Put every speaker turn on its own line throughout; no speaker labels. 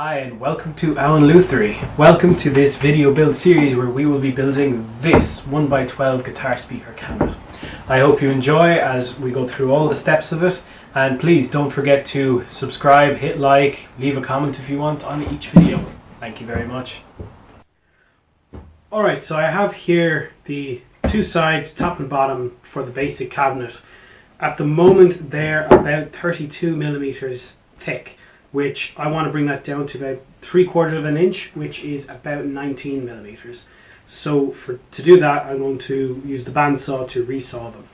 Hi and welcome to Alan Luthery. Welcome to this video build series where we will be building this 1x12 guitar speaker cabinet. I hope you enjoy as we go through all the steps of it, and please don't forget to subscribe, hit like, leave a comment if you want on each video. Thank you very much. Alright, so I have here the two sides, top and bottom, for the basic cabinet. At the moment they're about 32 millimeters thick, which I want to bring that down to about 3/4 of an inch, which is about 19 millimeters. So to do that, I'm going to use the bandsaw to resaw them.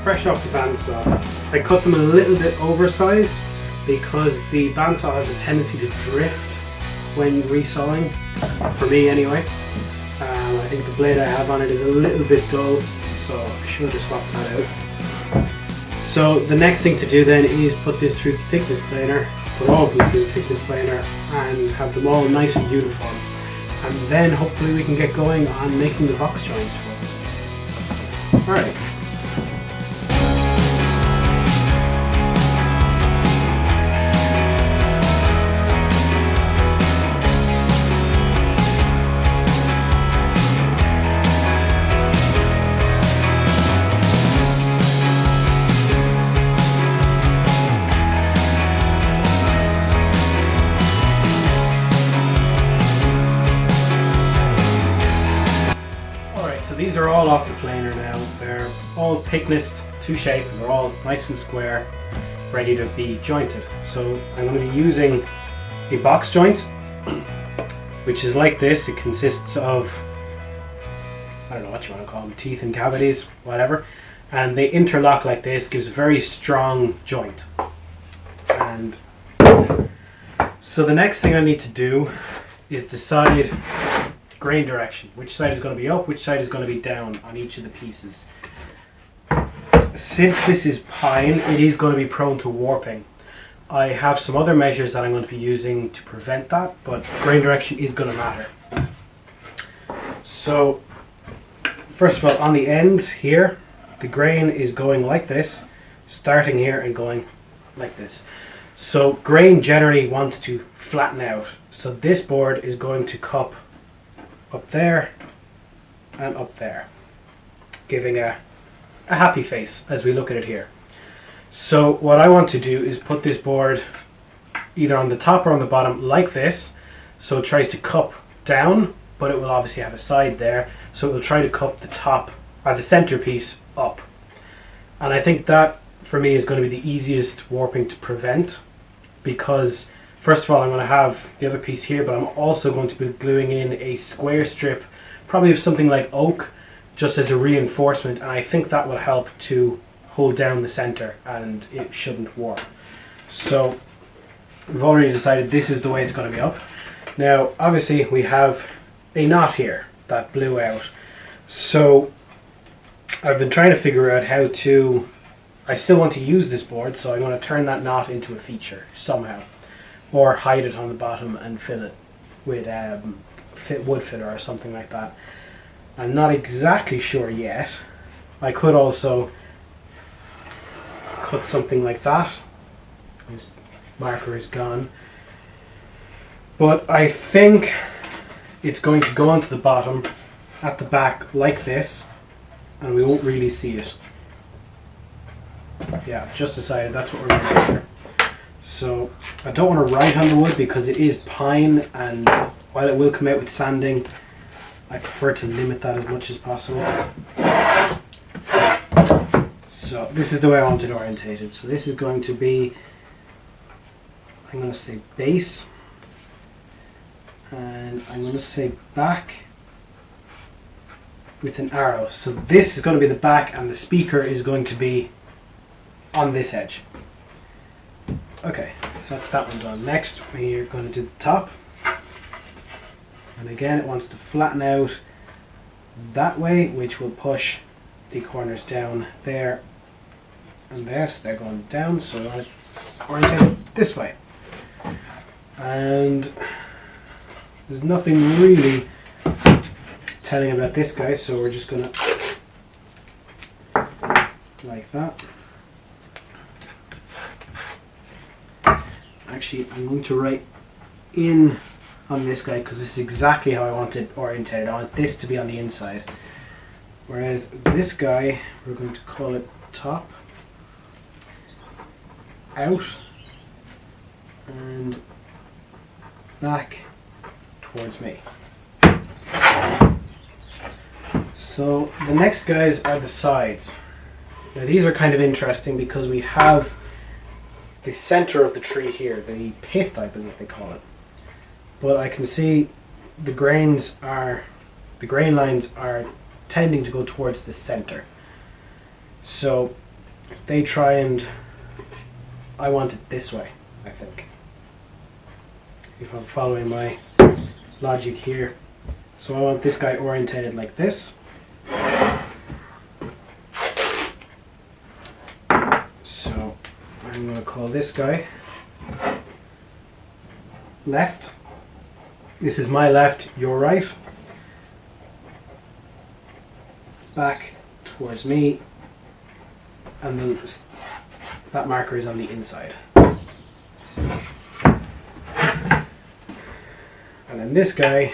Fresh off the bandsaw. I cut them a little bit oversized because the bandsaw has a tendency to drift when resawing, for me anyway. I think the blade I have on it is a little bit dull, so I should have swapped that out. So the next thing to do then is put this through the thickness planer, put all of them through the thickness planer and have them all nice and uniform. And then hopefully we can get going on making the box joints. Alright. So these are all off the planer now. They're all thicknessed to shape and they're all nice and square, ready to be jointed. So I'm going to be using a box joint, which is like this. It consists of, I don't know what you want to call them, teeth and cavities, whatever. And they interlock like this, gives a very strong joint. And so the next thing I need to do is decide grain direction, which side is going to be up, which side is going to be down on each of the pieces. Since this is pine, it is going to be prone to warping. I have some other measures that I'm going to be using to prevent that, but grain direction is going to matter. So first of all, on the ends here, the grain is going like this, starting here and going like this. So grain generally wants to flatten out, so this board is going to cup up there and up there, giving a happy face as we look at it here. So what I want to do is put this board either on the top or on the bottom like this, so it tries to cup down, but it will obviously have a side there, so it will try to cup the top or the centerpiece up. And I think that for me is going to be the easiest warping to prevent, because first of all, I'm going to have the other piece here, but I'm also going to be gluing in a square strip, probably of something like oak, just as a reinforcement, and I think that will help to hold down the center and it shouldn't warp. So we've already decided this is the way it's going to be up. Now, obviously, we have a knot here that blew out. So, I've been trying to figure out how to... I still want to use this board, so I'm going to turn that knot into a feature somehow. Or hide it on the bottom and fill it with wood filler or something like that. I'm not exactly sure yet. I could also cut something like that. His marker is gone. But I think it's going to go onto the bottom at the back like this, and we won't really see it. Yeah, I've just decided that's what we're going to do here. So I don't want to write on the wood because it is pine, and while it will come out with sanding, I prefer to limit that as much as possible. So this is the way I want it orientated. So this is going to be, I'm going to say base, and I'm going to say back with an arrow. So this is going to be the back, and the speaker is going to be on this edge. Okay, so that's that one done. Next, we're going to do the top. And again, it wants to flatten out that way, which will push the corners down there and there. So they're going down, so I want to orientate it this way. And there's nothing really telling about this guy, so we're just going to like that. Actually, I'm going to write in on this guy because this is exactly how I want it orientated. I want this to be on the inside. Whereas this guy, we're going to call it top, out, and back towards me. So the next guys are the sides. Now these are kind of interesting because we have the center of the tree here, the pith I believe they call it. But I can see the grain lines are tending to go towards the center. So if they try and, I want it this way, I think. If I'm following my logic here. So I want this guy orientated like this. So I'm going to call this guy left. This is my left, your right. Back towards me. And then that marker is on the inside. And then this guy,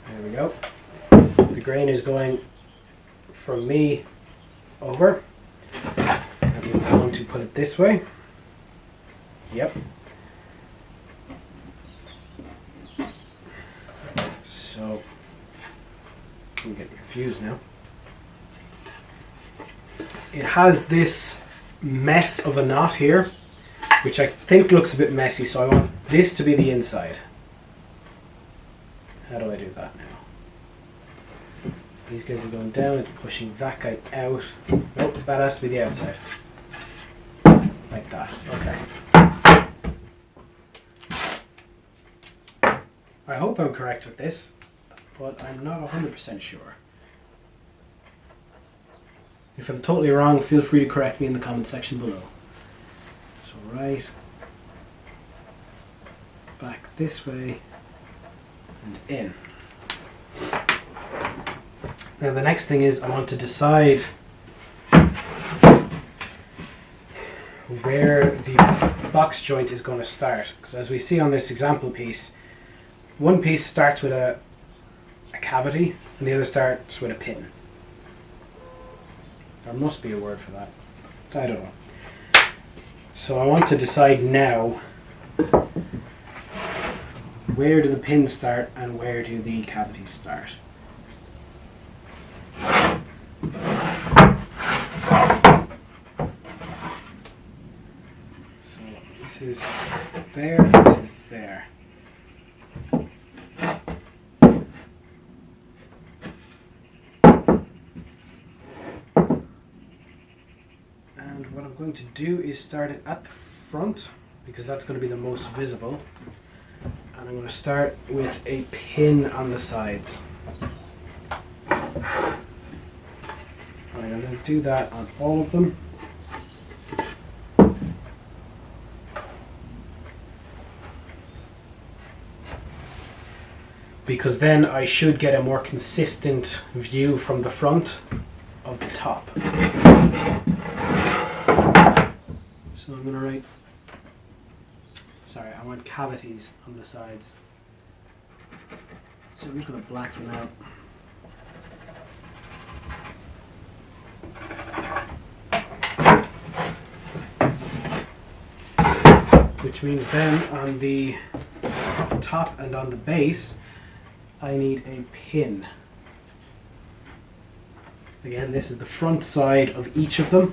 there we go. The grain is going from me over. That means I want to put it this way. Yep. So, I'm getting confused now. It has this mess of a knot here, which I think looks a bit messy, so I want this to be the inside. How do I do that now? These guys are going down, it's pushing that guy out. Nope, that has to be the outside. Like that, okay. I hope I'm correct with this, but I'm not 100% sure. If I'm totally wrong, feel free to correct me in the comment section below. So right, back this way, and in. Now the next thing is I want to decide where the box joint is going to start. Because as we see on this example piece, one piece starts with a cavity and the other starts with a pin. There must be a word for that. I don't know. So I want to decide now, where do the pins start and where do the cavities start? So this is there, this is there. And what I'm going to do is start it at the front because that's going to be the most visible. And I'm going to start with a pin on the sides. And I'm going to do that on all of them. Because then I should get a more consistent view from the front of the top. So I'm going to write, sorry, I want cavities on the sides. So I'm just going to black them out. Which means then on the top and on the base, I need a pin. Again, this is the front side of each of them.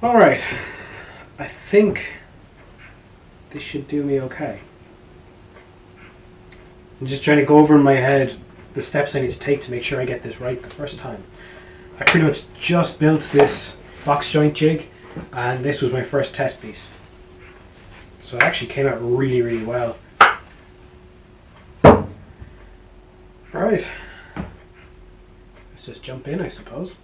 All right, I think this should do me okay. I'm just trying to go over in my head the steps I need to take to make sure I get this right the first time. I pretty much just built this box joint jig, and this was my first test piece. So it actually came out really, really well. Alright, let's just jump in, I suppose.